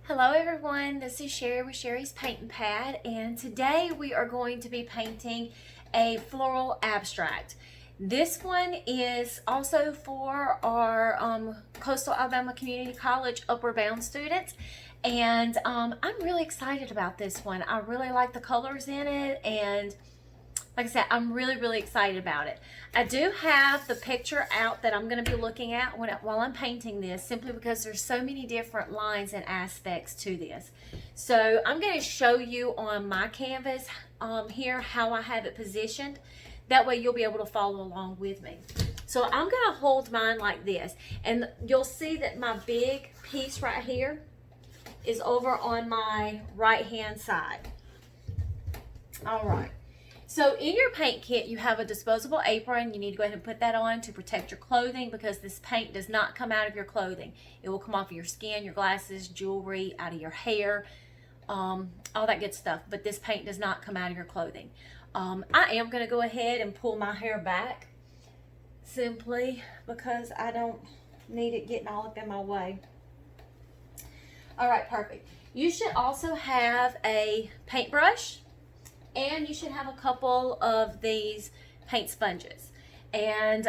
Hello everyone, this is Sherry with Sherry's Painting Pad, and today we are going to be painting a floral abstract. This one is also for our Coastal Alabama Community College Upward Bound students, and I'm really excited about this one. I really like the colors in it, and like I said, I'm really excited about it. I do have the picture out that I'm going to be looking at while I'm painting this, simply because there's so many different lines and aspects to this. So I'm going to show you on my canvas here how I have it positioned. That way you'll be able to follow along with me. So I'm going to hold mine like this, and you'll see that my big piece right here is over on my right hand side. All right. So in your paint kit, you have a disposable apron. You need to go ahead and put that on to protect your clothing, because this paint does not come out of your clothing. It will come off of your skin, your glasses, jewelry, out of your hair, all that good stuff. But this paint does not come out of your clothing. I am going to go ahead and pull my hair back, simply because I don't need it getting all up in my way. All right, perfect. You should also have a paintbrush, and you should have a couple of these paint sponges. And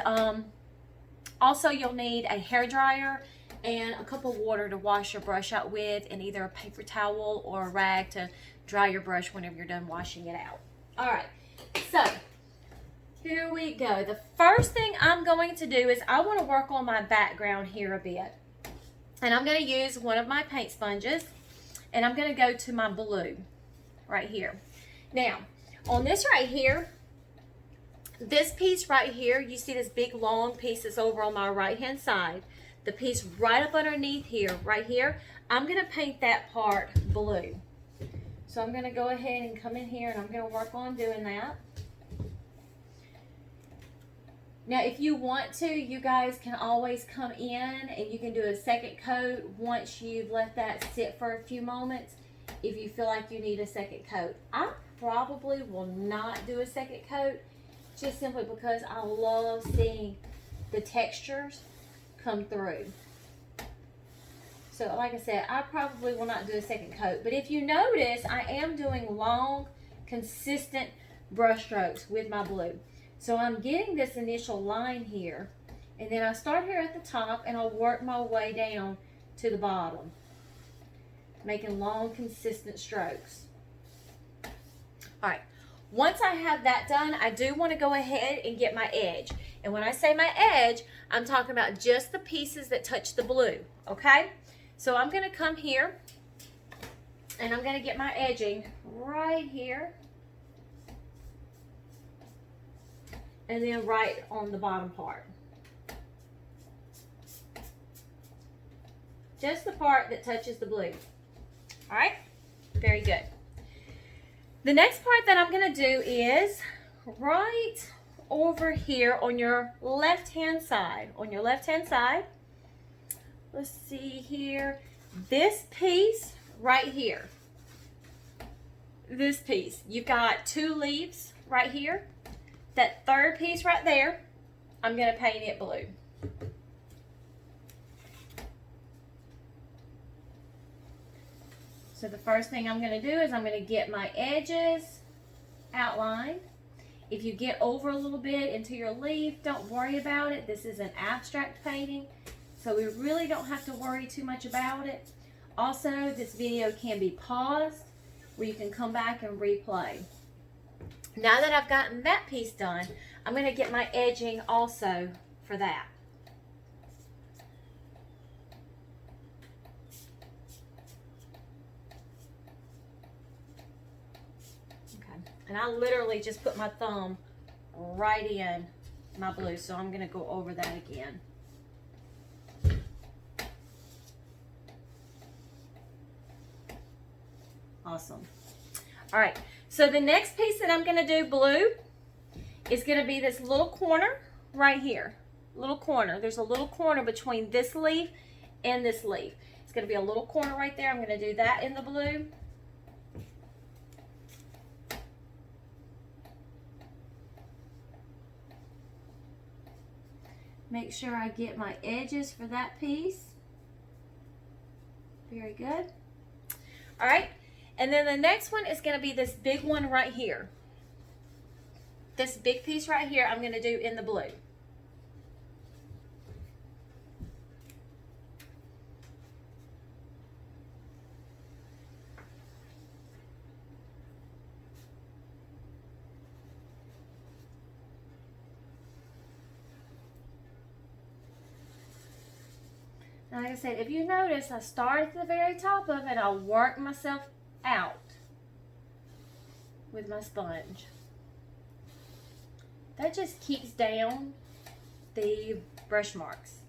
also you'll need a hair dryer and a cup of water to wash your brush out with, and either a paper towel or a rag to dry your brush whenever you're done washing it out. All right, so here we go. The first thing I'm going to do is I want to work on my background here a bit. And I'm going to use one of my paint sponges, and I'm going to go to my blue right here. Now, on this right here, this piece right here, you see this big long piece that's over on my right hand side. The piece right up underneath here, right here, I'm going to paint that part blue. So I'm going to go ahead and come in here, and I'm going to work on doing that. Now, if you want to, you guys can always come in and you can do a second coat once you've let that sit for a few moments, if you feel like you need a second coat. I probably will not do a second coat, just simply because I love seeing the textures come through. So like I said, I probably will not do a second coat. But if you notice, I am doing long, consistent brush strokes with my blue. So I'm getting this initial line here, and then I start here at the top, and I'll work my way down to the bottom, making long, consistent strokes. All right, once I have that done, I do want to go ahead and get my edge. And when I say my edge, I'm talking about just the pieces that touch the blue, okay? So I'm going to come here, and I'm going to get my edging right here, and then right on the bottom part. Just the part that touches the blue. All right, very good. The next part that I'm going to do is right over here on your left-hand side. On your left-hand side, let's see here, this piece right here. This piece, you've got two leaves right here. That third piece right there, I'm going to paint it blue. So the first thing I'm going to do is I'm going to get my edges outlined. If you get over a little bit into your leaf, don't worry about it. This is an abstract painting, so we really don't have to worry too much about it. Also, this video can be paused, where you can come back and replay. Now that I've gotten that piece done, I'm going to get my edging also for that. Okay, and I literally just put my thumb right in my blue, so I'm going to go over that again. Awesome. All right, so the next piece that I'm going to do blue is going to be this little corner right here. Little corner. There's a little corner between this leaf and this leaf. It's going to be a little corner right there. I'm going to do that in the blue. Make sure I get my edges for that piece. Very good. All right. And then the next one is going to be this big one right here. This big piece right here I'm going to do in the blue. And like I said, if you notice, I start at the very top of it, I'll work myself out with my sponge. That just keeps down the brush marks.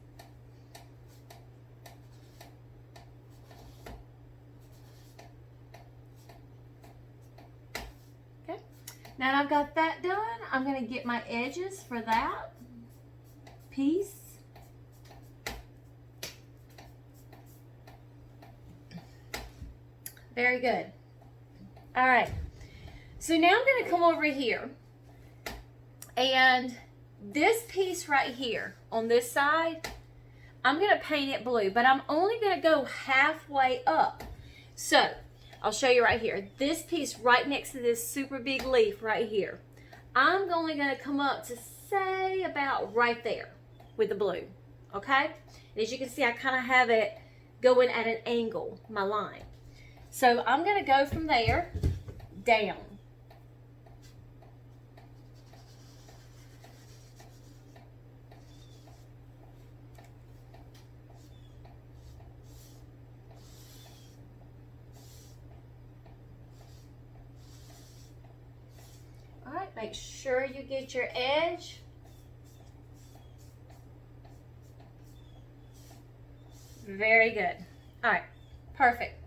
Okay, now that I've got that done, I'm going to get my edges for that piece. Very good. All right, so now I'm going to come over here, and this piece right here on this side, I'm going to paint it blue, but I'm only going to go halfway up. So I'll show you right here. This piece right next to this super big leaf right here, I'm only going to come up to say about right there with the blue, okay? And as you can see, I kind of have it going at an angle, my line. So I'm going to go from there down. All right, make sure you get your edge. Very good. All right, perfect.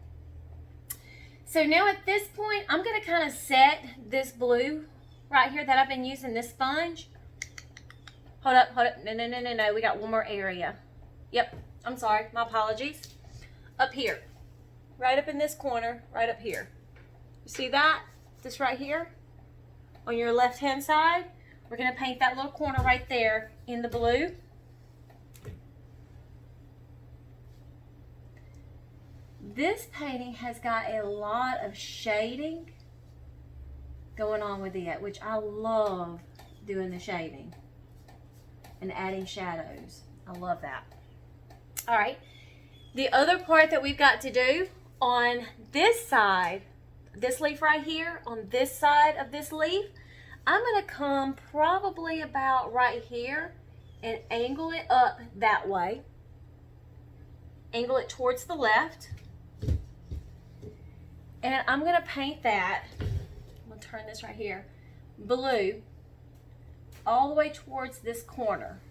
So now at this point, I'm going to kind of set this blue right here that I've been using, this sponge. Hold up. No. We got one more area. Yep, I'm sorry. My apologies. Up here. Right up in this corner, right up here. You see that? This right here? On your left-hand side, we're going to paint that little corner right there in the blue. This painting has got a lot of shading going on with it, which I love doing the shading and adding shadows. I love that. All right, the other part that we've got to do on this side, this leaf right here, on this side of this leaf, I'm going to come probably about right here and angle it up that way. Angle it towards the left. And I'm going to paint that, I'm going to turn this right here, blue, all the way towards this corner.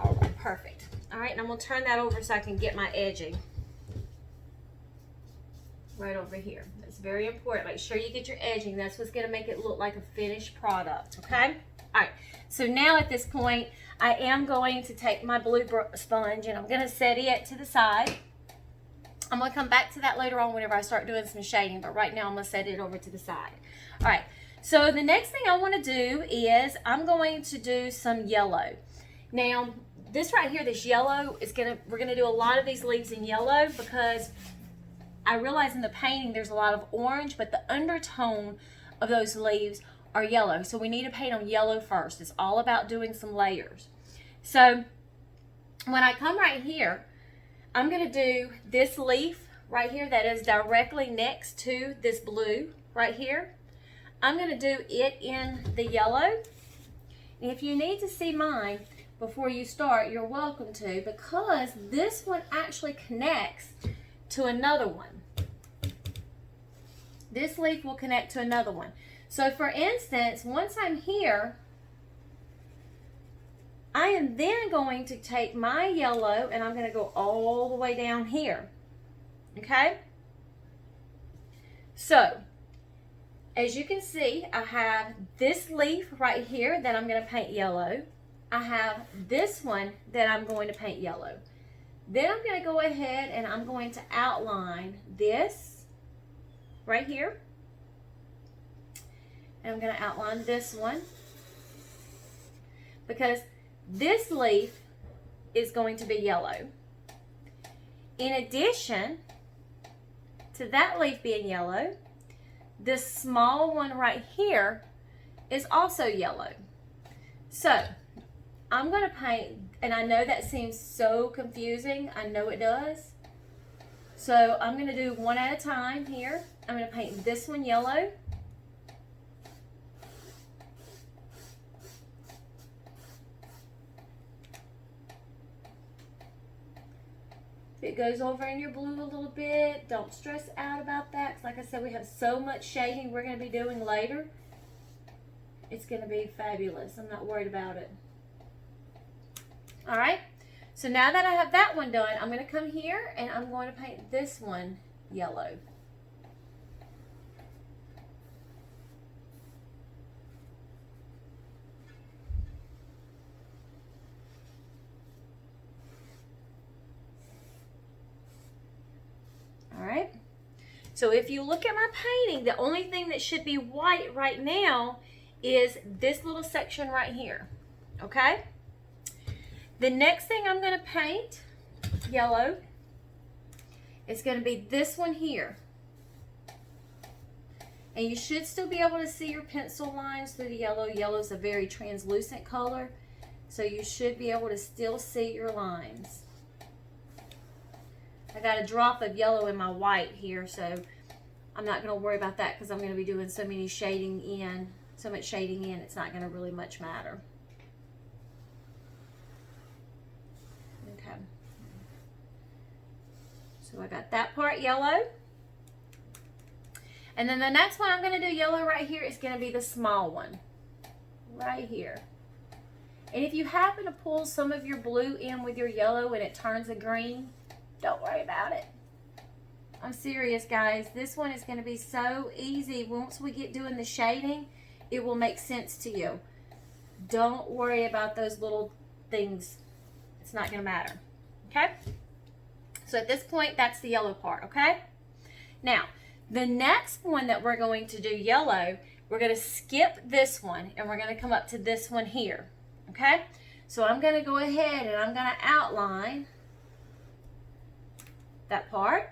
All right, perfect. All right, and I'm going to turn that over so I can get my edging right over here. That's very important. Make sure you get your edging. That's what's going to make it look like a finished product, okay? All right, so now at this point, I am going to take my blue sponge and I'm going to set it to the side. I'm going to come back to that later on whenever I start doing some shading, but right now I'm going to set it over to the side. All right, so the next thing I want to do is I'm going to do some yellow. Now, this right here, this yellow, we're going to do a lot of these leaves in yellow because I realize in the painting there's a lot of orange, but the undertone of those leaves are yellow. So we need to paint them yellow first. It's all about doing some layers. So when I come right here, I'm going to do this leaf right here that is directly next to this blue right here. I'm going to do it in the yellow. And if you need to see mine before you start, you're welcome to, because this one actually connects to another one. This leaf will connect to another one. So for instance, once I'm here, I am then going to take my yellow and I'm going to go all the way down here. Okay? So, as you can see, I have this leaf right here that I'm going to paint yellow. I have this one that I'm going to paint yellow. Then I'm going to go ahead and I'm going to outline this right here. And I'm going to outline this one because this leaf is going to be yellow. In addition to that leaf being yellow, this small one right here is also yellow. So I'm going to paint, and I know that seems so confusing. I know it does. So I'm going to do one at a time here. I'm going to paint this one yellow. If it goes over in your blue a little bit, don't stress out about that. Because like I said, we have so much shading we're going to be doing later. It's going to be fabulous. I'm not worried about it. All right. So now that I have that one done, I'm going to come here and I'm going to paint this one yellow. All right. So if you look at my painting, the only thing that should be white right now is this little section right here. Okay. The next thing I'm going to paint yellow is going to be this one here. And you should still be able to see your pencil lines through the yellow. Yellow is a very translucent color, so you should be able to still see your lines. I got a drop of yellow in my white here, so I'm not going to worry about that because I'm going to be doing so much shading in, it's not going to really much matter. Okay. So I got that part yellow. And then the next one I'm going to do yellow right here is going to be the small one. Right here. And if you happen to pull some of your blue in with your yellow and it turns a green, don't worry about it. I'm serious, guys. This one is going to be so easy. Once we get doing the shading, it will make sense to you. Don't worry about those little things. It's not going to matter. Okay? So at this point, that's the yellow part, okay? Now, the next one that we're going to do yellow, we're going to skip this one and we're going to come up to this one here, okay? So I'm going to go ahead and I'm going to outline that part.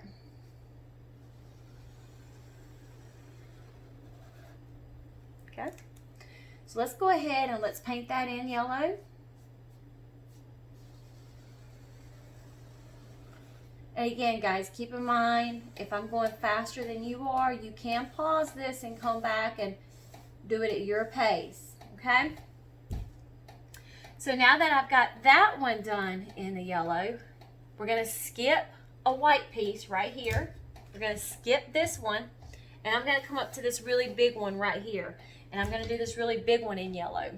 Okay. So let's go ahead and let's paint that in yellow. And again, guys, keep in mind, if I'm going faster than you are, you can pause this and come back and do it at your pace, okay? So now that I've got that one done in the yellow, we're going to skip a white piece right here. We're going to skip this one, and I'm going to come up to this really big one right here. And I'm going to do this really big one in yellow.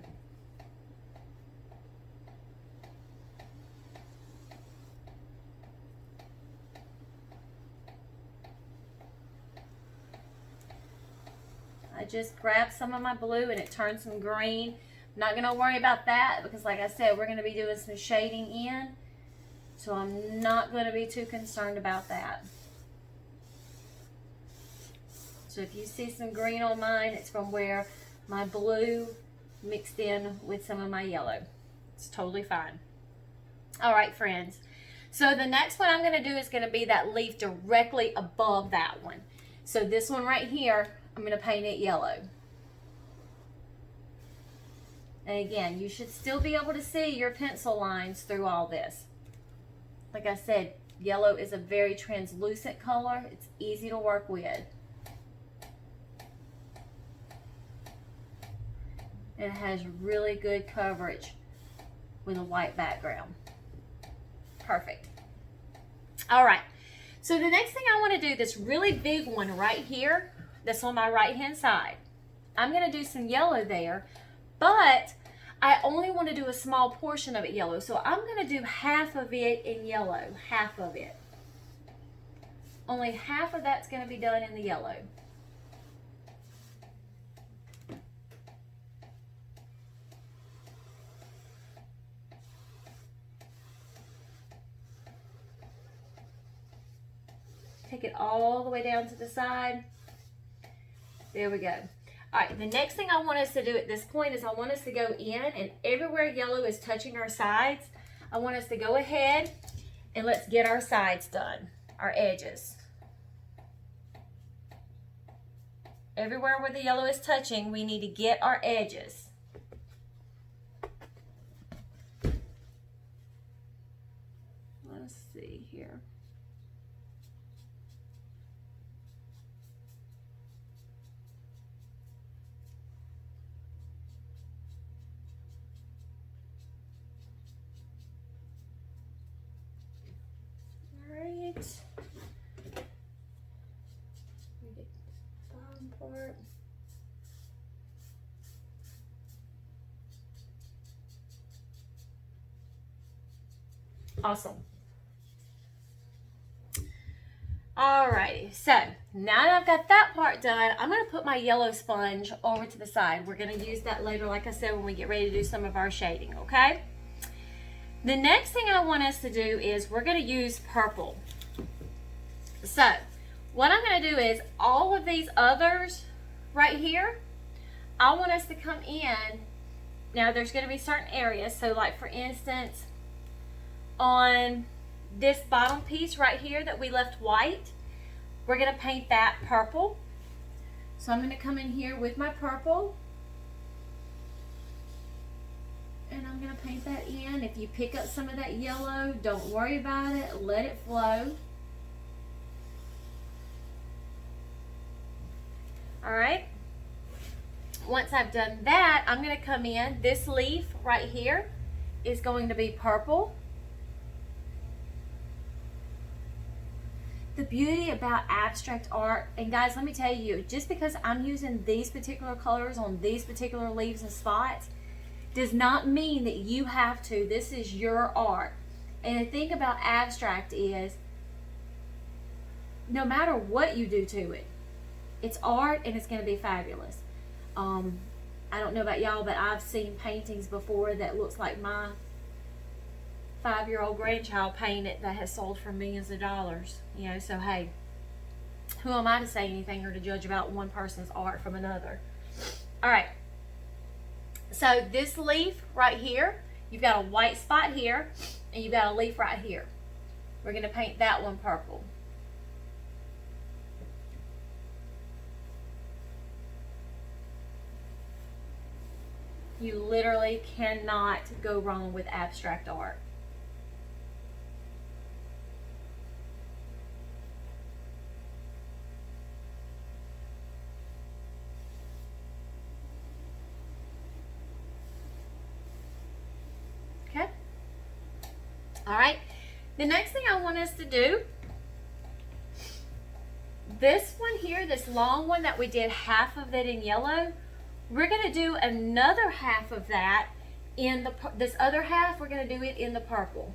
I just grabbed some of my blue and it turned some green. I'm not going to worry about that because like I said, we're going to be doing some shading in. So I'm not going to be too concerned about that. So if you see some green on mine, it's from where my blue mixed in with some of my yellow. It's totally fine. All right, friends. So the next one I'm going to do is going to be that leaf directly above that one. So this one right here, I'm going to paint it yellow. And again, you should still be able to see your pencil lines through all this. Like I said, yellow is a very translucent color. It's easy to work with. And it has really good coverage with a white background. Perfect. All right. So the next thing I want to do, this really big one right here, that's on my right hand side. I'm going to do some yellow there, but I only want to do a small portion of it yellow. So I'm going to do half of it in yellow, half of it. Only half of that's going to be done in the yellow. Take it all the way down to the side. There we go. All right, the next thing I want us to do at this point is I want us to go in, and everywhere yellow is touching our sides, I want us to go ahead and let's get our sides done, our edges. Everywhere where the yellow is touching, we need to get our edges. Let's see here. All right. Get the bottom part. Awesome. Alrighty, so now that I've got that part done, I'm going to put my yellow sponge over to the side. We're going to use that later, like I said, when we get ready to do some of our shading, okay? The next thing I want us to do is we're going to use purple. So, what I'm going to do is all of these others right here, I want us to come in. Now, there's going to be certain areas. So, like for instance, on this bottom piece right here that we left white, we're going to paint that purple. So I'm going to come in here with my purple, and I'm going to paint that in. If you pick up some of that yellow, don't worry about it, let it flow. Alright, once I've done that, I'm going to come in. This leaf right here is going to be purple. The beauty about abstract art, and guys, let me tell you, just because I'm using these particular colors on these particular leaves and spots does not mean that you have to. This is your art. And the thing about abstract is, no matter what you do to it, it's art and it's going to be fabulous. I don't know about y'all, but I've seen paintings before that looks like my 5-year-old grandchild painted that has sold for millions of dollars. You know, so hey, who am I to say anything or to judge about one person's art from another? All right, so this leaf right here, you've got a white spot here and you've got a leaf right here. We're going to paint that one purple. You literally cannot go wrong with abstract art. Okay. All right. The next thing I want us to do, this one here, this long one that we did half of it in yellow, we're going to do another half of that in this other half, we're going to do it in the purple.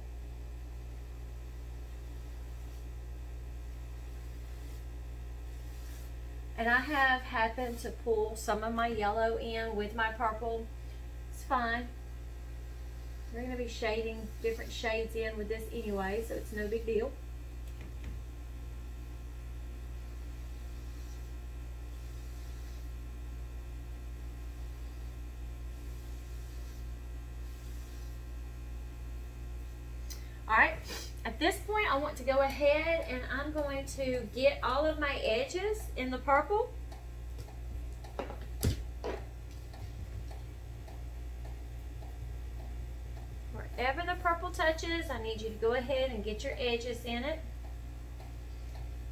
And I have happened to pull some of my yellow in with my purple. It's fine. We're going to be shading different shades in with this anyway, so it's no big deal. Alright, at this point I want to go ahead and I'm going to get all of my edges in the purple. Wherever the purple touches, I need you to go ahead and get your edges in it.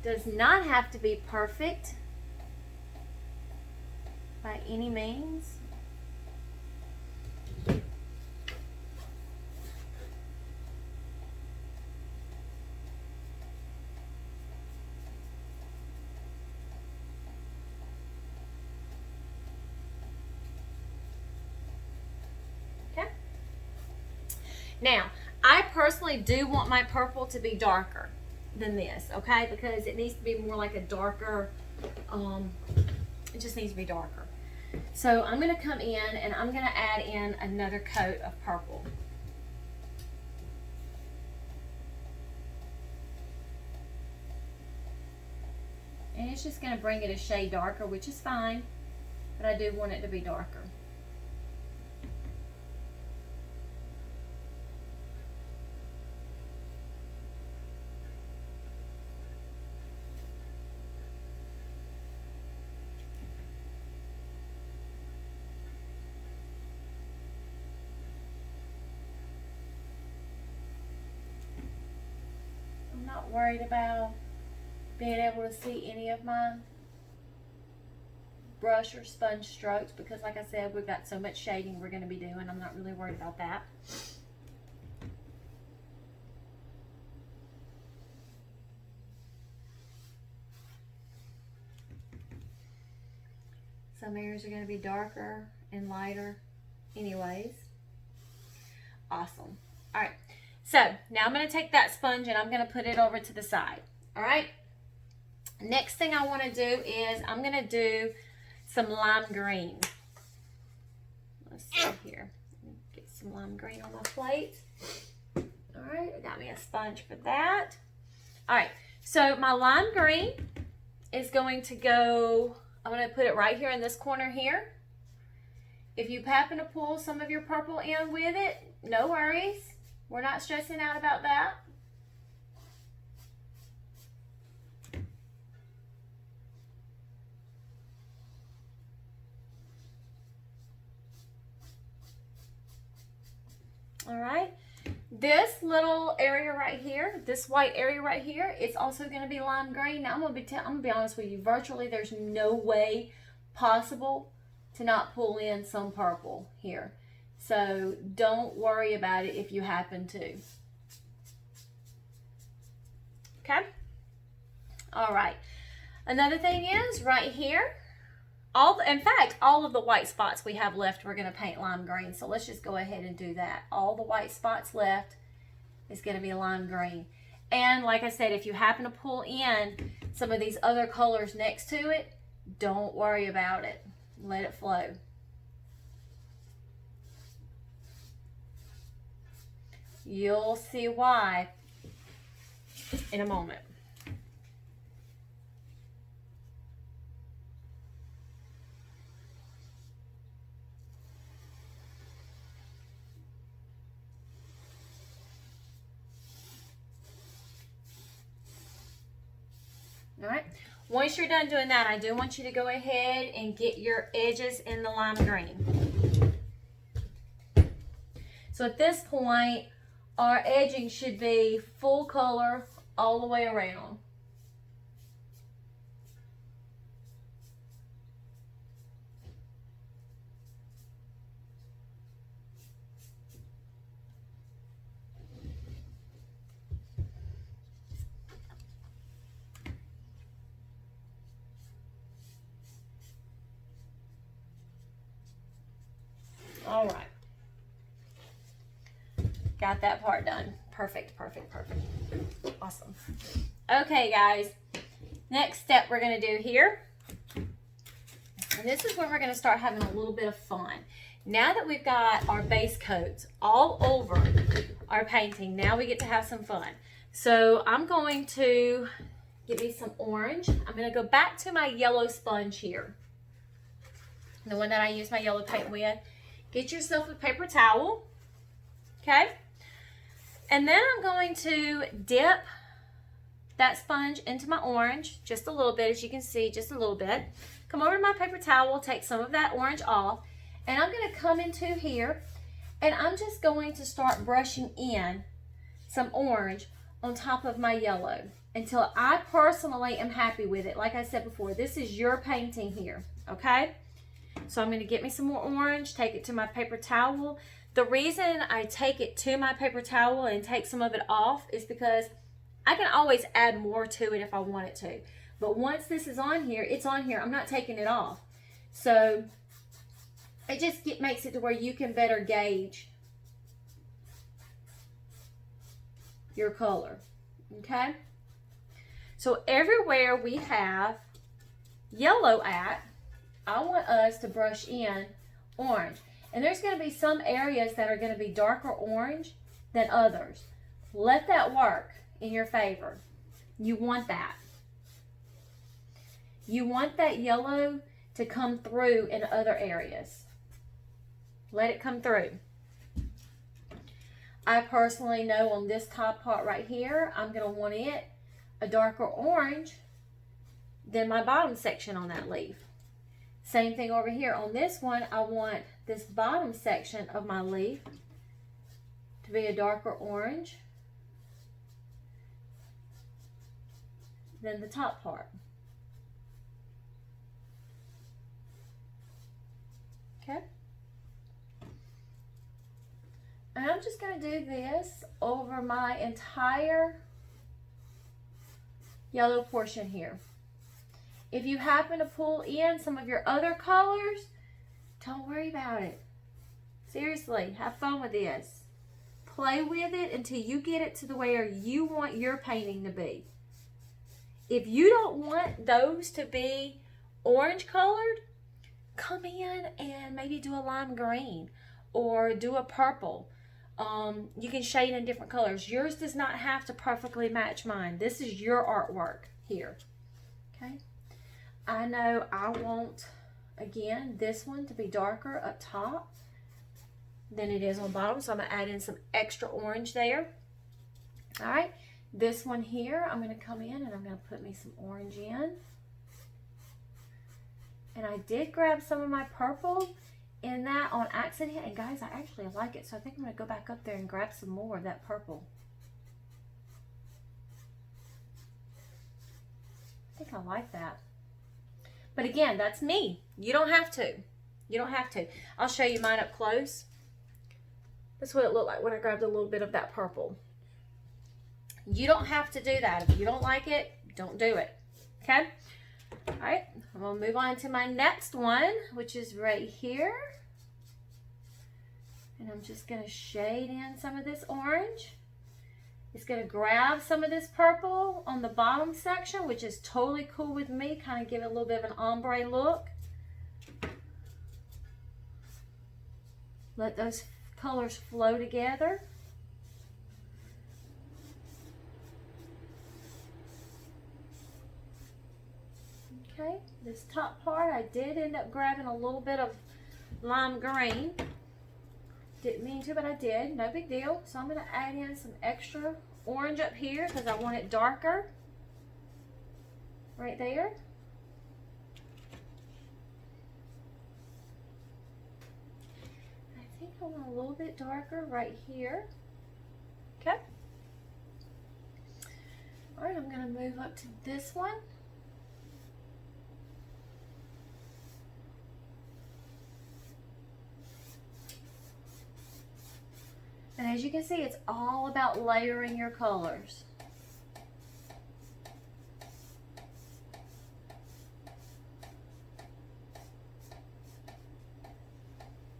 Does not have to be perfect by any means. Now, I personally do want my purple to be darker than this, okay? Because it needs to be more like a darker, it just needs to be darker. So I'm going to come in and I'm going to add in another coat of purple. And it's just going to bring it a shade darker, which is fine. but I do want it to be darker. I'm not worried about being able to see any of my brush or sponge strokes because, like I said, we've got so much shading we're going to be doing. I'm not really worried about that. Some areas are going to be darker and lighter anyways. Awesome. All right, so now I'm going to take that sponge and I'm going to put it over to the side. All right, next thing I want to do is I'm going to do some lime green. Let's see here. Get some lime green on my plate. All right, I got me a sponge for that. All right, so my lime green is going to go, I'm going to put it right here in this corner here. If you happen to pull some of your purple in with it, no worries. We're not stressing out about that. All right, this little area right here, this white area right here, it's also going to be lime green. Now I'm going to be honest with you, virtually there's no way possible to not pull in some purple here. So don't worry about it if you happen to. Okay? All right. Another thing is right here, in fact, all of the white spots we have left, we're going to paint lime green. So let's just go ahead and do that. All the white spots left is going to be lime green. And like I said, if you happen to pull in some of these other colors next to it, don't worry about it. Let it flow. You'll see why in a moment. All right, once you're done doing that, I do want you to go ahead and get your edges in the lime green. So at this point, our edging should be full color all the way around. All right. Got that part done. Perfect, perfect, perfect. Awesome. Okay, guys. Next step we're going to do here. And this is where we're going to start having a little bit of fun. Now that we've got our base coats all over our painting, now we get to have some fun. So I'm going to get me some orange. I'm going to go back to my yellow sponge here. The one that I use my yellow paint with. Get yourself a paper towel, okay? And then I'm going to dip that sponge into my orange, just a little bit, as you can see, just a little bit. Come over to my paper towel, take some of that orange off, and I'm gonna come into here, and I'm just going to start brushing in some orange on top of my yellow until I personally am happy with it. Like I said before, this is your painting here, okay? So I'm going to get me some more orange, take it to my paper towel. The reason I take it to my paper towel and take some of it off is because I can always add more to it if I want it to. But once this is on here, it's on here. I'm not taking it off. So it just makes it to where you can better gauge your color. Okay? So everywhere we have yellow at, I want us to brush in orange. And there's going to be some areas that are going to be darker orange than others. Let that work in your favor. You want that. You want that yellow to come through in other areas. Let it come through. I personally know on this top part right here, I'm going to want it a darker orange than my bottom section on that leaf. Same thing over here. On this one, I want this bottom section of my leaf to be a darker orange than the top part. Okay. And I'm just going to do this over my entire yellow portion here. If you happen to pull in some of your other colors, don't worry about it. Seriously, have fun with this. Play with it until you get it to the where you want your painting to be. If you don't want those to be orange colored, come in and maybe do a lime green or do a purple. You can shade in different colors. Yours does not have to perfectly match mine. This is your artwork here. Okay. I know I want, again, this one to be darker up top than it is on bottom, so I'm going to add in some extra orange there. All right, this one here, I'm going to come in and I'm going to put me some orange in. And I did grab some of my purple in that on accident, and guys, I actually like it, so I think I'm going to go back up there and grab some more of that purple. I think I like that. But again, that's me. You don't have to. You don't have to. I'll show you mine up close. That's what it looked like when I grabbed a little bit of that purple. You don't have to do that. If you don't like it, don't do it. Okay? All right. I'm going to move on to my next one, which is right here. And I'm just going to shade in some of this orange. It's going to grab some of this purple on the bottom section, which is totally cool with me. Kind of give it a little bit of an ombre look. Let those colors flow together. Okay, this top part, I did end up grabbing a little bit of lime green. Didn't mean to, but I did. No big deal. So I'm going to add in some extra orange up here because I want it darker. Right there. I think I want a little bit darker right here. Okay. All right, I'm going to move up to this one. And as you can see, it's all about layering your colors.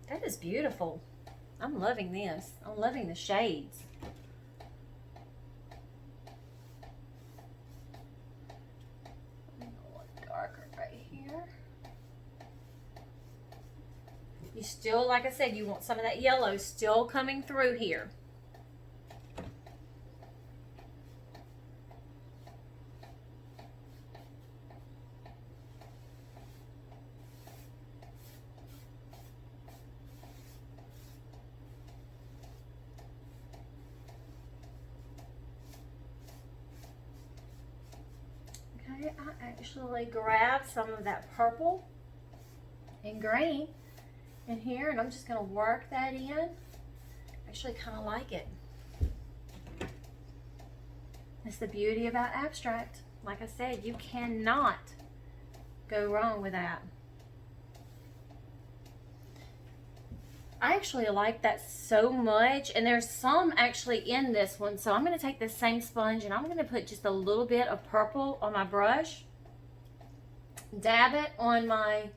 That is beautiful. I'm loving this. I'm loving the shades. A little darker right here. You still, like I said, you want some of that yellow still coming through here. Okay, I actually grabbed some of that purple and green in here, and I'm just going to work that in. I actually kind of like it. That's the beauty about abstract. Like I said, you cannot go wrong with that. I actually like that so much, and there's some actually in this one, so I'm going to take this same sponge and I'm going to put just a little bit of purple on my brush, dab it on my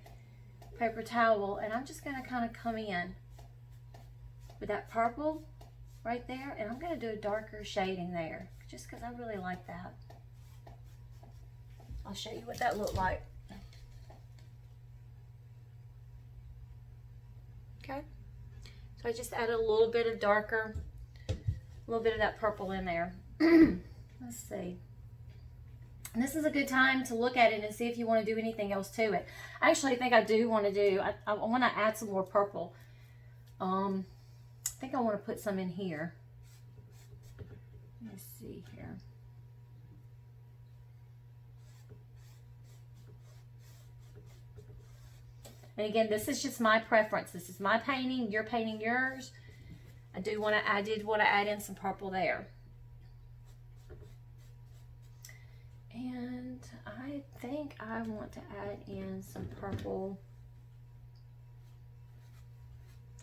paper towel, and I'm just going to kind of come in with that purple right there, and I'm going to do a darker shading there just because I really like that. I'll show you what that looked like. Okay, so I just added a little bit of darker, a little bit of that purple in there. Let's see. And this is a good time to look at it and see if you want to do anything else to it. Actually, I think I do want to do, I want to add some more purple. I think I want to put some in here. Let's see here. And again, this is just my preference. This is my painting. You're painting yours. I did want to add in some purple there. And I think I want to add in some purple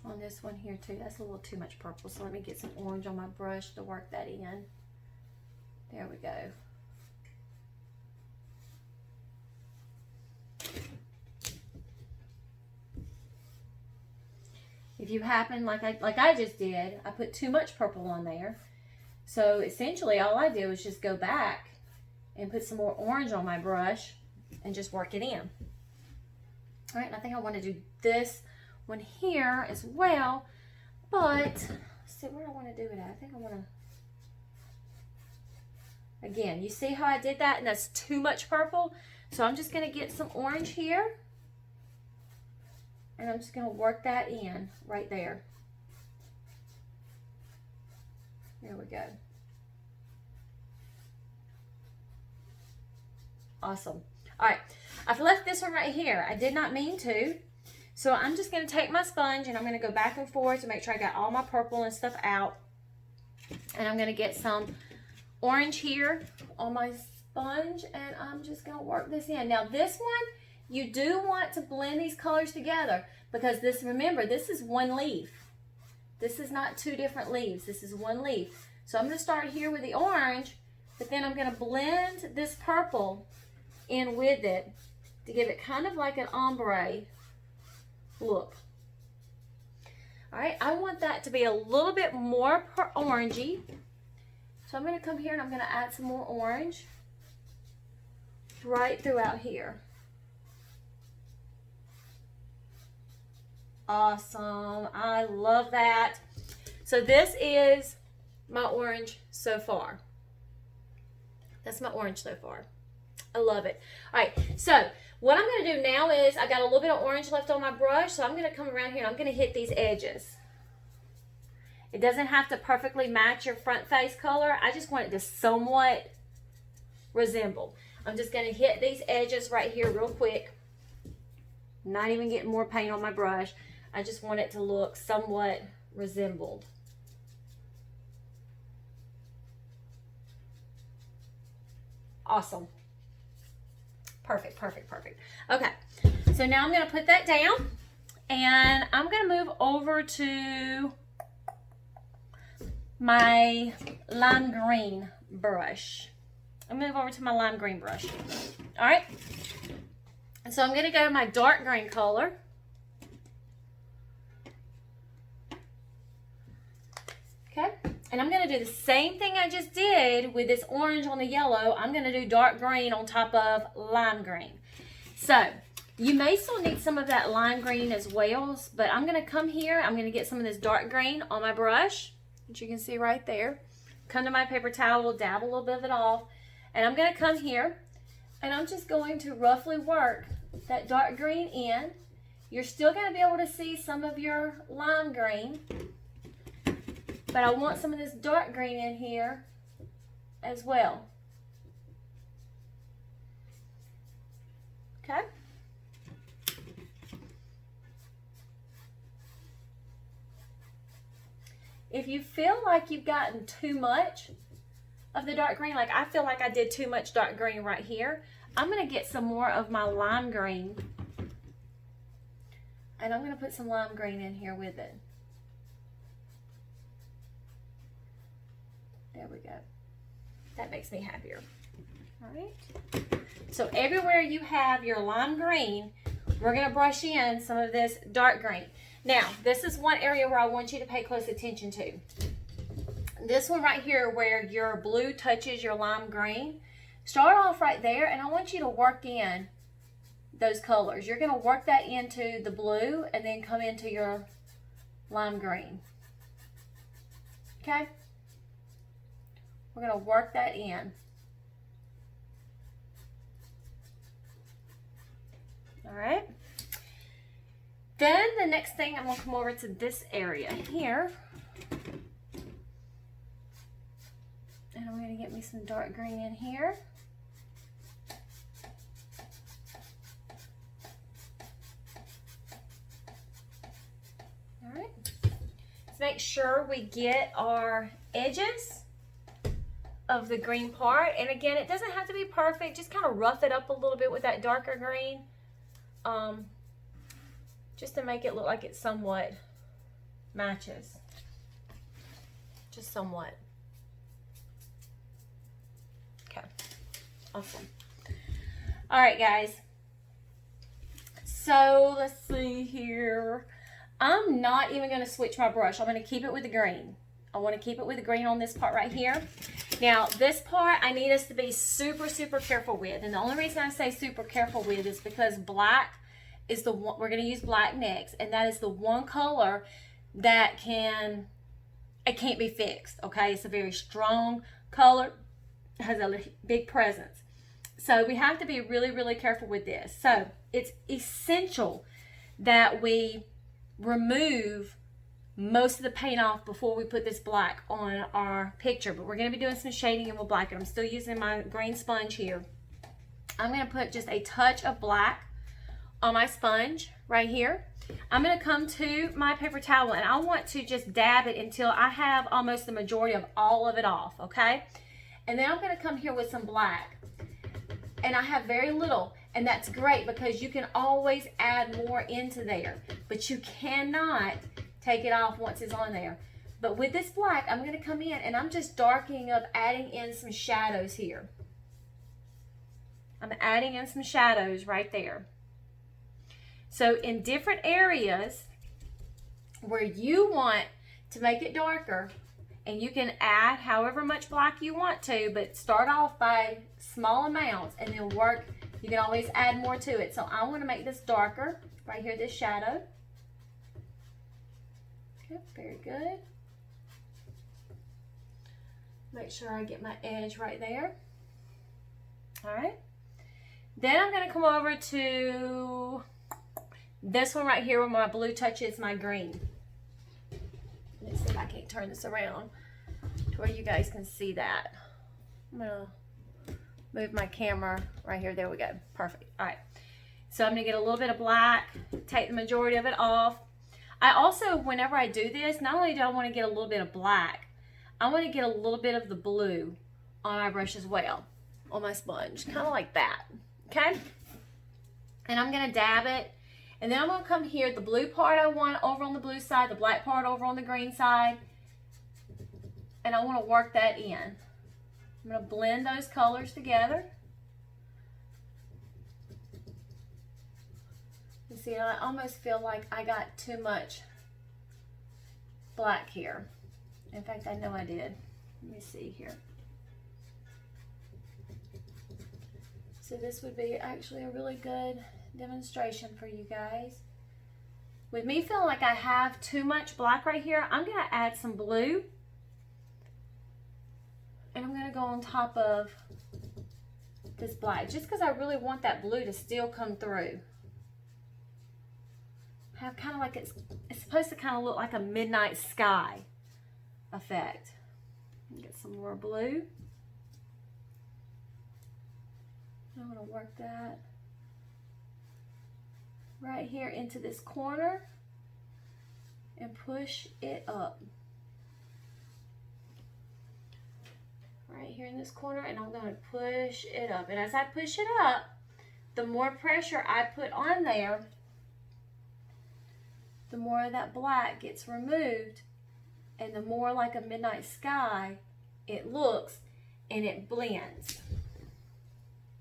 on this one here too. That's a little too much purple. So let me get some orange on my brush to work that in. There we go. If you happen, like I just did, I put too much purple on there. So essentially all I did was just go back and put some more orange on my brush and just work it in. All right, and I think I want to do this one here as well, but let's see where I want to do it at. I think I want to, again, you see how I did that, and that's too much purple. So I'm just going to get some orange here, and I'm just going to work that in right there. There we go. Awesome. All right, I've left this one right here. I did not mean to. So I'm just going to take my sponge and I'm going to go back and forth to make sure I got all my purple and stuff out. And I'm going to get some orange here on my sponge and I'm just going to work this in. Now this one, you do want to blend these colors together because this, remember, this is one leaf. This is not two different leaves. This is one leaf. So I'm going to start here with the orange, but then I'm going to blend this purple in with it to give it kind of like an ombre look. All right, I want that to be a little bit more orangey. So I'm going to come here and I'm going to add some more orange right throughout here. Awesome. I love that. So this is my orange so far. That's my orange so far. I love it. All right, so what I'm going to do now is I got a little bit of orange left on my brush, so I'm going to come around here and I'm going to hit these edges. It doesn't have to perfectly match your front face color. I just want it to somewhat resemble. I'm just going to hit these edges right here real quick. Not even getting more paint on my brush. I just want it to look somewhat resembled. Awesome. Perfect, perfect, perfect. Okay, so now I'm going to put that down and I'm going to move over to my lime green brush. I'll move over to my lime green brush. All right, so I'm going to go to my dark green color. Okay, and I'm going to do the same thing I just did with this orange on the yellow. I'm going to do dark green on top of lime green. So you may still need some of that lime green as well, but I'm going to come here. I'm going to get some of this dark green on my brush, which you can see right there. Come to my paper towel, dab a little bit of it off, and I'm going to come here and I'm just going to roughly work that dark green in. You're still going to be able to see some of your lime green, but I want some of this dark green in here as well. Okay. If you feel like you've gotten too much of the dark green, like I feel like I did too much dark green right here, I'm going to get some more of my lime green and I'm going to put some lime green in here with it. There we go. That makes me happier. All right. So everywhere you have your lime green, we're going to brush in some of this dark green. Now, this is one area where I want you to pay close attention to. This one right here where your blue touches your lime green, start off right there and I want you to work in those colors. You're going to work that into the blue and then come into your lime green. Okay? We're going to work that in. All right. Then the next thing, I'm gonna come over to this area here. And I'm gonna get me some dark green in here. All right. Let's make sure we get our edges of the green part. And again, it doesn't have to be perfect. Just kind of rough it up a little bit with that darker green. Just to make it look like it somewhat matches. Just somewhat. Okay, awesome. All right, guys. So let's see here. I'm not even going to switch my brush. I'm going to keep it with the green. I want to keep it with the green on this part right here. Now, this part I need us to be super, super careful with. And the only reason I say super careful with is because black is the one, we're going to use black next. And that is the one color that it can't be fixed, okay? It's a very strong color. It has a big presence. So we have to be really, really careful with this. So it's essential that we remove most of the paint off before we put this black on our picture. But we're going to be doing some shading and we'll blacken. I'm still using my green sponge here. I'm going to put just a touch of black on my sponge right here. I'm going to come to my paper towel and I want to just dab it until I have almost the majority of all of it off, okay? And then I'm going to come here with some black. And I have very little, and that's great because you can always add more into there, but you cannot take it off once it's on there. But with this black, I'm going to come in and I'm just darkening up, adding in some shadows here. I'm adding in some shadows right there. So in different areas where you want to make it darker, and you can add however much black you want to, but start off by small amounts and then work. You can always add more to it. So I want to make this darker right here, this shadow. Okay, very good. Make sure I get my edge right there. All right. Then I'm going to come over to this one right here where my blue touches my green. Let's see if I can't turn this around to where you guys can see that. I'm going to move my camera right here. There we go. Perfect. All right. So I'm going to get a little bit of black, take the majority of it off. I also, whenever I do this, not only do I want to get a little bit of black, I want to get a little bit of the blue on my brush as well, on my sponge, kind of like that. Okay? And I'm going to dab it. And then I'm going to come here, the blue part I want over on the blue side, the black part over on the green side. And I want to work that in. I'm going to blend those colors together. You see, I almost feel like I got too much black here. In fact, I know I did. Let me see here. So this would be actually a really good demonstration for you guys. With me feeling like I have too much black right here, I'm going to add some blue. And I'm going to go on top of this black, just because I really want that blue to still come through. Have kind of like it's supposed to kind of look like a midnight sky effect. Get some more blue. I'm going to work that right here into this corner and push it up. Right here in this corner, and I'm going to push it up. And as I push it up, the more pressure I put on there, the more of that black gets removed, and the more like a midnight sky it looks, and it blends.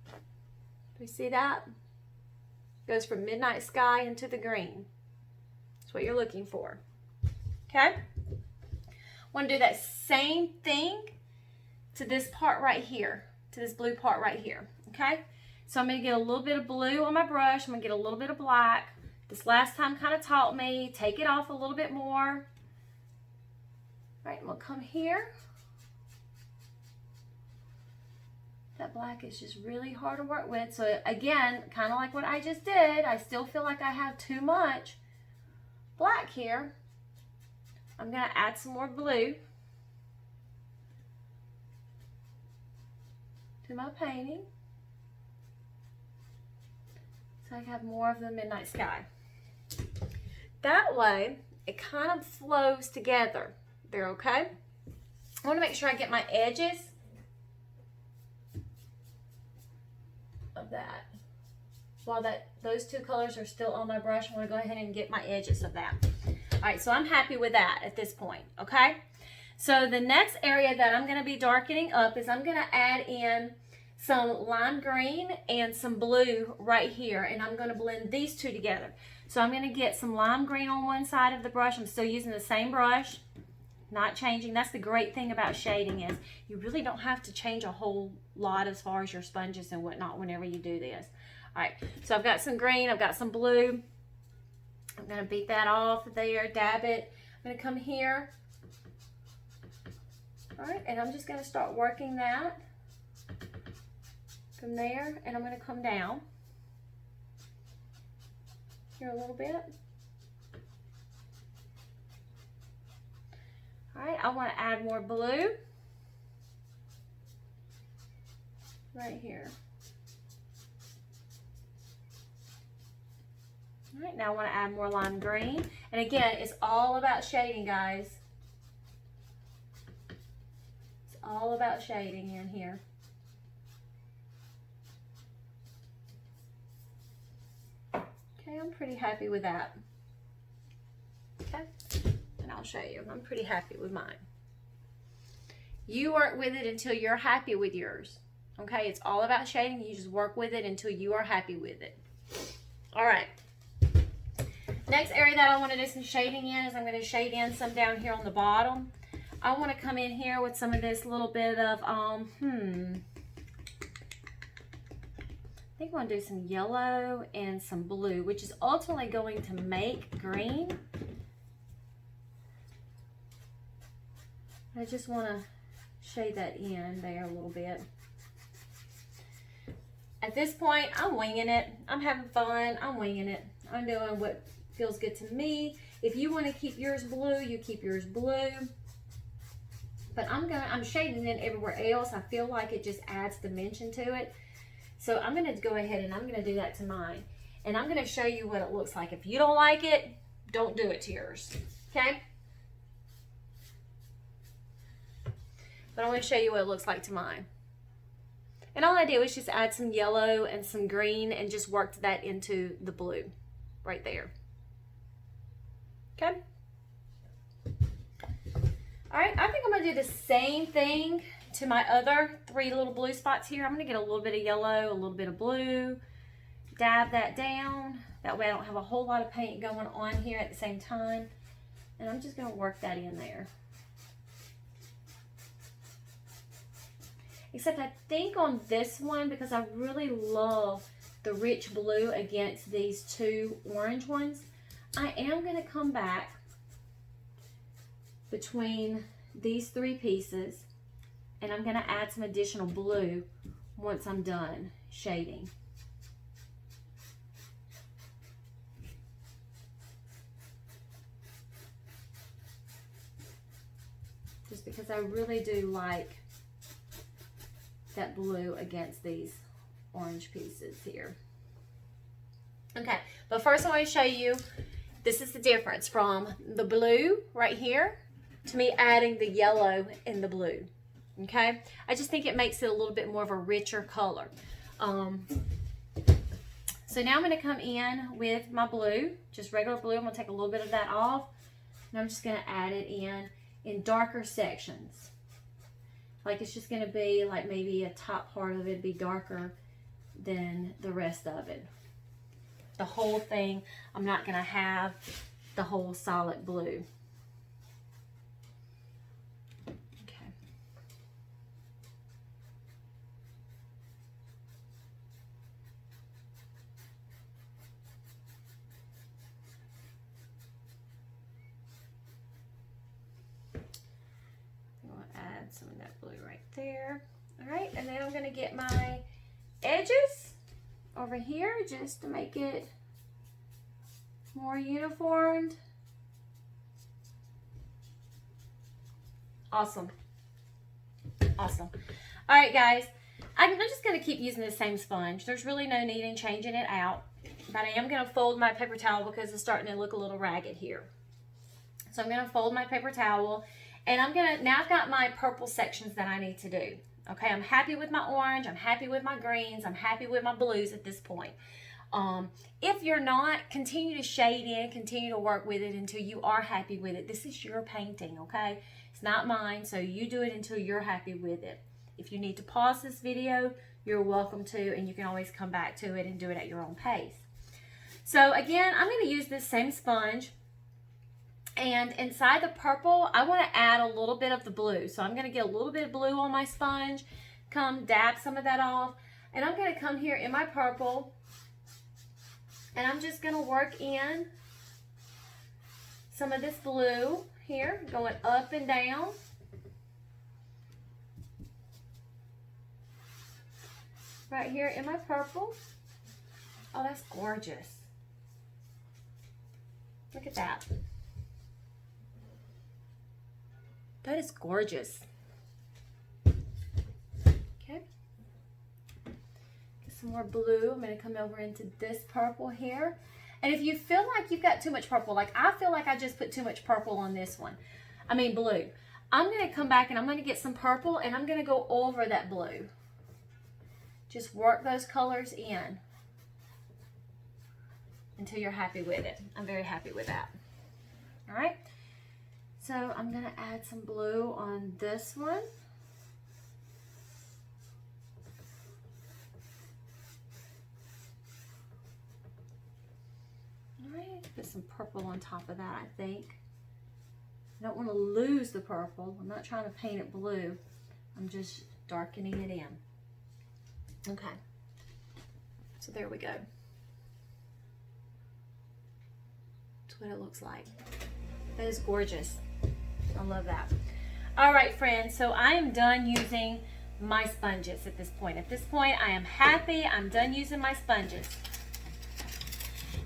Do you see that? Goes from midnight sky into the green. That's what you're looking for. Okay? Want to do that same thing to this part right here, to this blue part right here. Okay? So I'm going to get a little bit of blue on my brush. I'm going to get a little bit of black. This last time kind of taught me. Take it off a little bit more. All right, I'm going to come here. That black is just really hard to work with. So again, kind of like what I just did, I still feel like I have too much black here. I'm going to add some more blue to my painting, so I have more of the midnight sky. That way, it kind of flows together there, okay? I want to make sure I get my edges of that. While those two colors are still on my brush, I want to go ahead and get my edges of that. All right, so I'm happy with that at this point, okay? So the next area that I'm going to be darkening up is I'm going to add in some lime green and some blue right here, and I'm going to blend these two together. So I'm going to get some lime green on one side of the brush. I'm still using the same brush, not changing. That's the great thing about shading, is you really don't have to change a whole lot as far as your sponges and whatnot whenever you do this. All right, so I've got some green, I've got some blue. I'm going to beat that off there, dab it. I'm going to come here. All right, and I'm just going to start working that from there, and I'm going to come down here a little bit. All right, I want to add more blue right here. All right, now I want to add more lime green. And again, it's all about shading, guys. It's all about shading in here. Okay, I'm pretty happy with that. Okay, and I'll show you. I'm pretty happy with mine. You work with it until you're happy with yours. Okay, it's all about shading. You just work with it until you are happy with it. All right. Next area that I want to do some shading in is I'm going to shade in some down here on the bottom. I want to come in here with some of this little bit of, I think I want to do some yellow and some blue, which is ultimately going to make green. I just want to shade that in there a little bit. At this point, I'm winging it. I'm having fun. I'm winging it. I'm doing what feels good to me. If you want to keep yours blue, you keep yours blue. But I'm shading it everywhere else. I feel like it just adds dimension to it. So I'm going to go ahead and I'm going to do that to mine. And I'm going to show you what it looks like. If you don't like it, don't do it to yours. Okay? But I want to show you what it looks like to mine. And all I did was just add some yellow and some green and just worked that into the blue right there. Okay. All right, I think I'm going to do the same thing to my other 3 little blue spots here. I'm going to get a little bit of yellow, a little bit of blue, dab that down. That way I don't have a whole lot of paint going on here at the same time. And I'm just going to work that in there. Except I think on this one, because I really love the rich blue against these 2 orange ones, I am going to come back between these 3 pieces and I'm going to add some additional blue once I'm done shading. Just because I really do like that blue against these orange pieces here. Okay, but first I want to show you, this is the difference from the blue right here to me adding the yellow and the blue. Okay, I just think it makes it a little bit more of a richer color. So now I'm going to come in with my blue, just regular blue. I'm going to take a little bit of that off, and I'm just going to add it in darker sections. Like it's just going to be like maybe a top part of it be darker than the rest of it. The whole thing, I'm not going to have the whole solid blue. Okay. I'm going to add some of that blue right there. All right, and then I'm gonna get my edges over here just to make it more uniformed. Awesome. Awesome. All right, guys, I'm just going to keep using the same sponge. There's really no need in changing it out, but I am going to fold my paper towel because it's starting to look a little ragged here. So I'm going to fold my paper towel, and I'm going to, now I've got my purple sections that I need to do. Okay, I'm happy with my orange, I'm happy with my greens, I'm happy with my blues at this point. If you're not, continue to shade in, continue to work with it until you are happy with it. This is your painting, okay? It's not mine, so you do it until you're happy with it. If you need to pause this video, you're welcome to, and you can always come back to it and do it at your own pace. So again, I'm going to use this same sponge, and inside the purple, I want to add a little bit of the blue. So I'm going to get a little bit of blue on my sponge, come dab some of that off, and I'm going to come here in my purple, and I'm just going to work in some of this blue here, going up and down. Right here in my purple. Oh, that's gorgeous. Look at that. That is gorgeous. Okay. Get some more blue. I'm going to come over into this purple here. And if you feel like you've got too much purple, like I feel like I just put too much purple on this one. I mean blue. I'm going to come back and I'm going to get some purple and I'm going to go over that blue. Just work those colors in until you're happy with it. I'm very happy with that. All right. So I'm going to add some blue on this one. All right. Put some purple on top of that, I think. I don't want to lose the purple. I'm not trying to paint it blue. I'm just darkening it in. Okay, so there we go. That's what it looks like. That is gorgeous. I love that. All right, friends, so I am done using my sponges at this point. At this point, I am happy. I'm done using my sponges.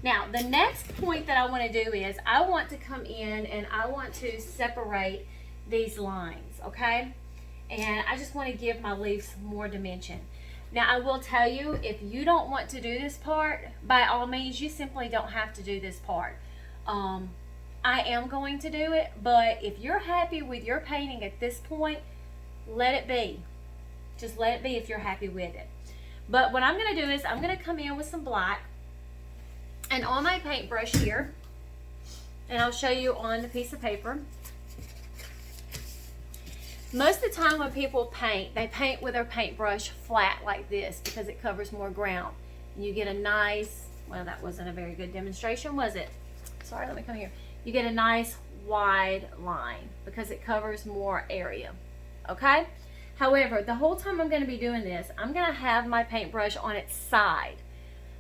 Now, the next point that I want to do is I want to come in and I want to separate these lines, okay? And I just want to give my leaves more dimension. Now, I will tell you, if you don't want to do this part, by all means, you simply don't have to do this part. I am going to do it, but if you're happy with your painting at this point, let it be. Just let it be if you're happy with it. But what I'm going to do is I'm going to come in with some black, and on my paintbrush here, and I'll show you on the piece of paper. Most of the time when people paint, they paint with their paintbrush flat like this because it covers more ground. And you get a nice, well, that wasn't a very good demonstration, was it? Sorry, let me come here. You get a nice wide line because it covers more area, okay? However, the whole time I'm going to be doing this, I'm going to have my paintbrush on its side,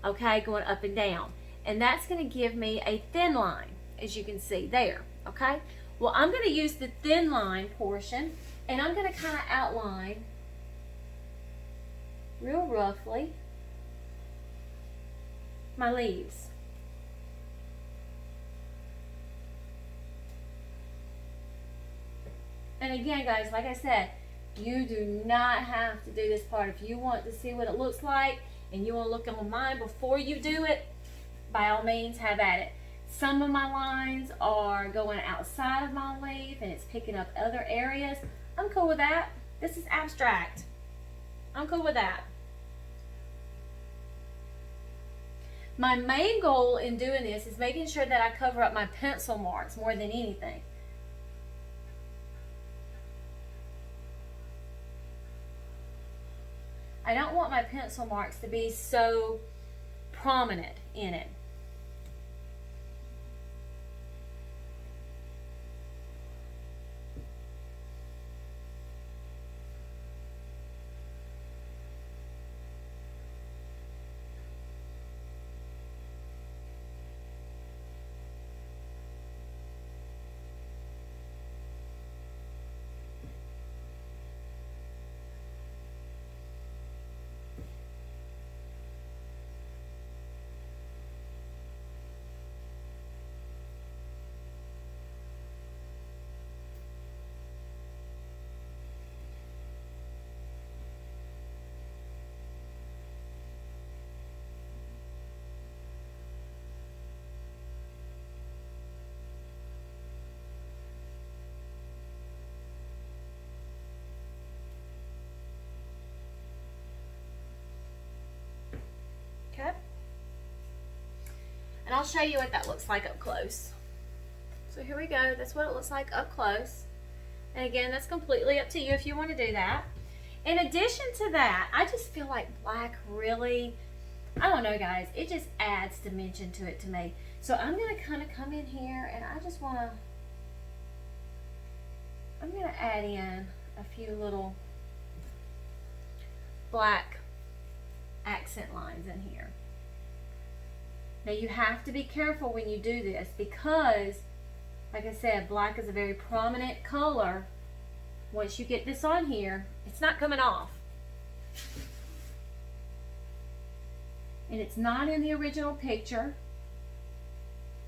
okay, going up and down. And that's going to give me a thin line, as you can see there, okay? Well, I'm going to use the thin line portion, and I'm going to kind of outline real roughly my leaves. And again, guys, like I said, you do not have to do this part. If you want to see what it looks like and you want to look on mine before you do it, by all means, have at it. Some of my lines are going outside of my leaf and it's picking up other areas. I'm cool with that. This is abstract. I'm cool with that. My main goal in doing this is making sure that I cover up my pencil marks more than anything. I don't want my pencil marks to be so prominent in it. And I'll show you what that looks like up close. So here we go. That's what it looks like up close. And again, that's completely up to you if you want to do that. In addition to that, I just feel like black really, I don't know guys, it just adds dimension to it to me. So I'm going to kind of come in here and I just want to, I'm going to add in a few little black accent lines in here. Now you have to be careful when you do this because, like I said, black is a very prominent color. Once you get this on here, it's not coming off. And it's not in the original picture,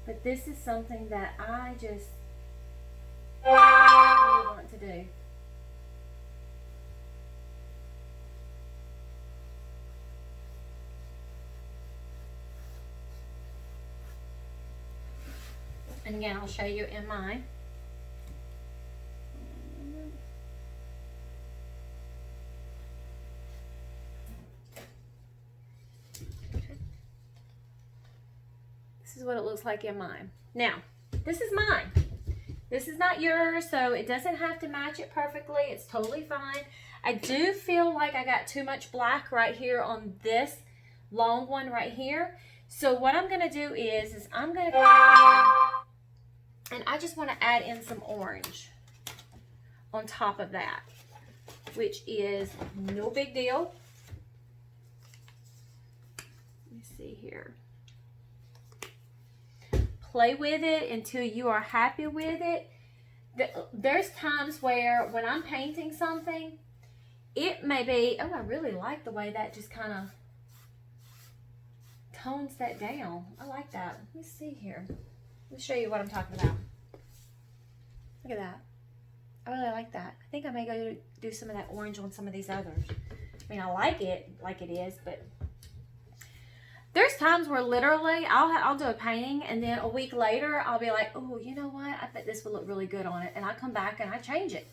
but this is something that I just really want to do. And again, I'll show you in mine. This is what it looks like in mine. Now, this is mine. This is not yours, so it doesn't have to match it perfectly. It's totally fine. I do feel like I got too much black right here on this long one right here. So what I'm going to do is I'm going to come in and I just want to add in some orange on top of that, which is no big deal. Let me see here. Play with it until you are happy with it. There's times where when I'm painting something, it may be, oh, I really like the way that just kind of tones that down. I like that. Let me see here. Let me show you what I'm talking about. Look at that. I really like that. I think I may go do some of that orange on some of these others. I mean, I like it is, but there's times where literally I'll do a painting and then a week later I'll be like, oh, you know what? I bet this would look really good on it. And I come back and I change it.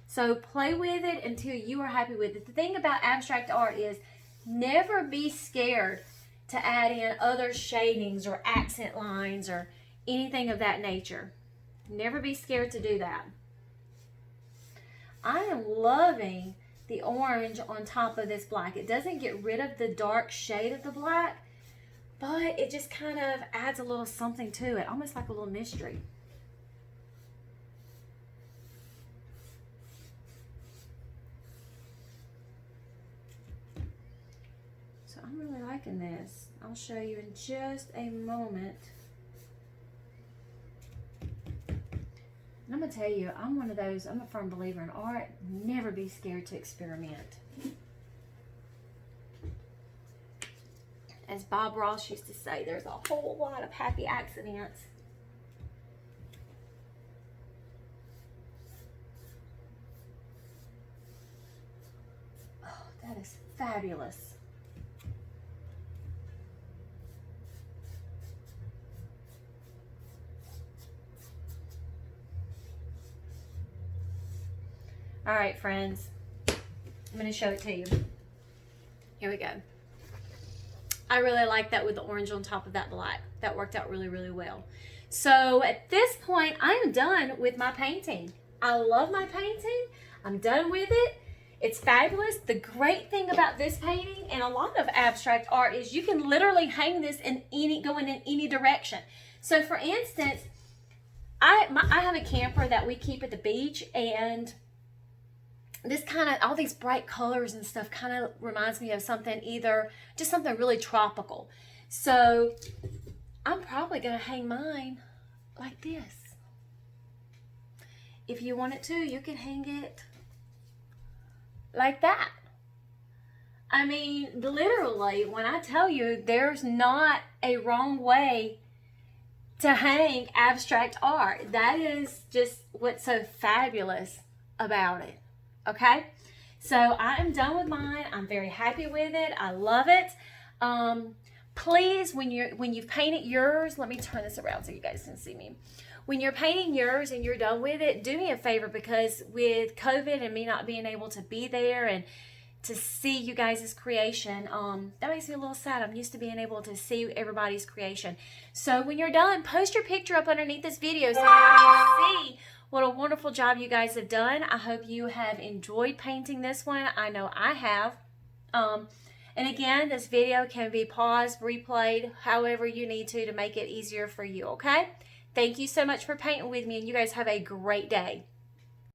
So play with it until you are happy with it. The thing about abstract art is never be scared to add in other shadings or accent lines or anything of that nature. Never be scared to do that. I am loving the orange on top of this black. It doesn't get rid of the dark shade of the black, but it just kind of adds a little something to it, almost like a little mystery. So I'm really liking this. I'll show you in just a moment. And I'm going to tell you, I'm one of those, I'm a firm believer in art. Never be scared to experiment. As Bob Ross used to say, there's a whole lot of happy accidents. Oh, that is fabulous. All right, friends, I'm going to show it to you. Here we go. I really like that with the orange on top of that black. That worked out really, really well. So at this point, I am done with my painting. I love my painting. I'm done with it. It's fabulous. The great thing about this painting and a lot of abstract art is you can literally hang this in going in any direction. So for instance, I have a camper that we keep at the beach, and this kind of, all these bright colors and stuff kind of reminds me of something, either just something really tropical. So I'm probably going to hang mine like this. If you wanted to, you can hang it like that. I mean, literally, when I tell you there's not a wrong way to hang abstract art, that is just what's so fabulous about it. Okay, so I am done with mine. I'm very happy with it. I love it. Please, when you've painted yours, let me turn this around so you guys can see me. When you're painting yours and you're done with it, do me a favor, because with COVID and me not being able to be there and to see you guys' creation. That makes me a little sad. I'm used to being able to see everybody's creation. So when you're done, post your picture up underneath this video so I can see what a wonderful job you guys have done. I hope you have enjoyed painting this one. I know I have. And again, this video can be paused, replayed, however you need to make it easier for you, okay? Thank you so much for painting with me, and you guys have a great day.